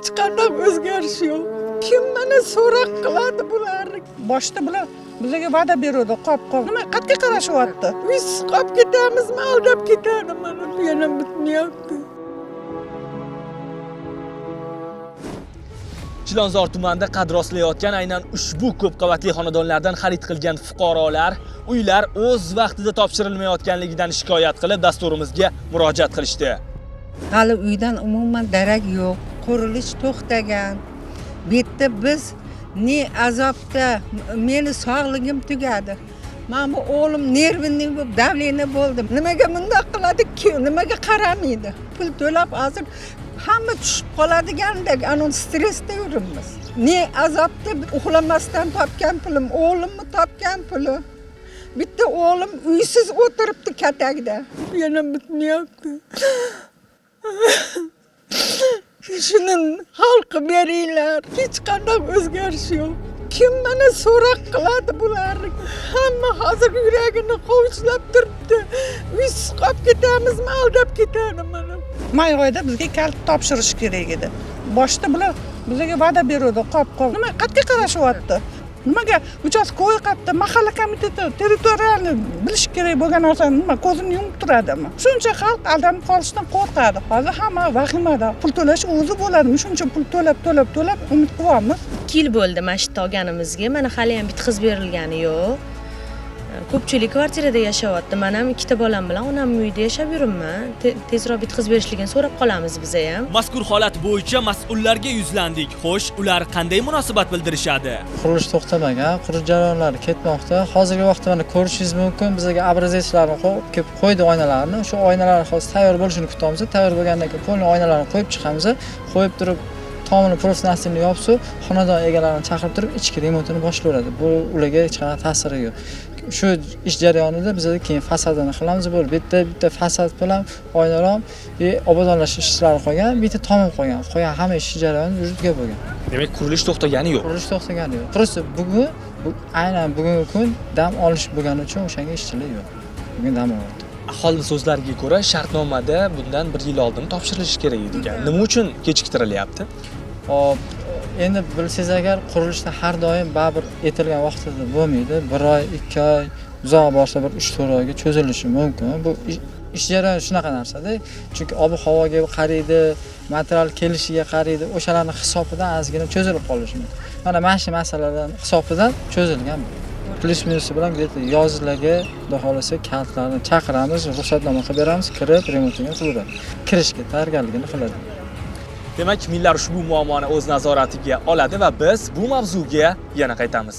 hech qanday o'zgarish yo'q. Kim mana so'roq qiladi bularni? Boshda bular bizga va'da beruvdi, qop. Nima qayerga qarashyapti? Biz qolib ketamizmi, aldab ketadi mana bu yana bitmayapti. Chilonzor tumanida qad rostlayotgan aynan ushbu ko'p qavatli xonadonlardan xarid qilgan fuqarolar uylar o'z vaqtida topshirilmayotganligidan shikoyat qilib dasturimizga murojaat qilishdi. Hali uydan umuman darak yo'q. Qurilish to'xtagan. Bu yerda biz ne azobda, meni sog'ligim tugadi. Men bu o'g'lim nervini bo'lib, davleniya bo'ldi. Nimaga bundoq qiladi-ki? Nimaga qaramaydi? Pul to'lab hozir hamma tushib qoladigandek ana stressda yuribmiz. Ne azobda uxlamasdan topgan pulim, o'g'limni topgan puli. Bitta o'g'lim uysiz o'tiribdi katakda. Yana bitmayapti. Shuni hal qilib beringlar. Hech qanday o'zgarish yo'q. Kim mana so'roq qiladi bularni? Hamma hozir yuragini qovushlab turibdi. Biz qolib ketamizmi, aldab ketadi mana. May oyida bizga kalt topshirish kerak edi. Boshda bular bizga va'da beruvdi, qop. Nima qayerga qarashyapti? Nimaga uchastkovoy qayerda, mahalla komiteti territorialni bilish kerak bo'lgan narsani nima ko'zini yumib turadimi? Shuncha xalq aldanib qolishdan qo'rqadi. Hozir hamma vahimada. Pul to'lash o'zi bo'ladimi? Shuncha pul to'lab umid qilyapmiz. 2 yil bo'ldi mashit olganimizga. Mana hali ham bitqiz berilgani yo'q. Ko'pchilik kvartirada yashayapti. Men ham 2 ta bolam bilan onamning uyida yashab yuribman. Tezroq bitqiz berishligini so'rab qolamiz biz ham. Mazkur holat bo'yicha mas'ullarga yuzlandik. Xo'sh, ular qanday munosabat bildirishadi? Qurilish to'xtamagan, qurilish jarayonlari ketmoqda. Hozirgi vaqtda mana ko'rishingiz mumkin, bizga obrazetslarni qo'yib qo'ydi oynalarni. Shu oynalar hozir tayyor bo'lishini kutamiz. Tayyor bo'lgandan keyin qo'lni oynalarni qo'yib chiqamiz. Qo'yib turib tomini professionalni yopib, xonadon egalarini chaqirib turib ichki remontini boshlayveradi. Bu ularga hech qanday ta'siri yo'q. Shu ish jarayonida biz keyin fasadini qilamiz. Bu bitta fasad bilan oynalar obodonlash ishlari qo'ygan, bitta tomon qo'ygan. Hamma ish jarayoni yuritiga bo'lgan. Demak, qurilish to'xtagani yo'q. Qurilish to'xtagani yo'q. Просто aynan bugungi kun dam olish bo'lgani uchun o'shanga ishchilar yo'q. Bugun dam olyapti. Aholi so'zlariga ko'ra, shartnomada bundan 1 yil oldin topshirilishi kerak edi. Nima uchun kechiktirilyapti? Hop, endi bilsangiz agar qurilishda har doim baribir aytilgan vaqtida bo'lmaydi. 1 oy, 2 oy, uzoq borsa bir 3-4 oyga cho'zilishi mumkin. Bu ish jarayoni shunaqa narsada. Chunki ob-havoga qaraydi, material kelishiga qaraydi. O'shalarning hisobidan ozgina cho'zilib qolishi mumkin. Mana shu masalalardan hisobidan cho'zilgan. Plyus-minusi bilan yozlarga xudo xolasa kaltlarni chaqiramiz, ruxsatnoma qilib beramiz, kirib remontini qiladi. Kirishga tayyorgarligini qiladi. Demak, millar ushbu muammoni o'z nazoratiga oladi va biz bu mavzuga yana qaytamiz.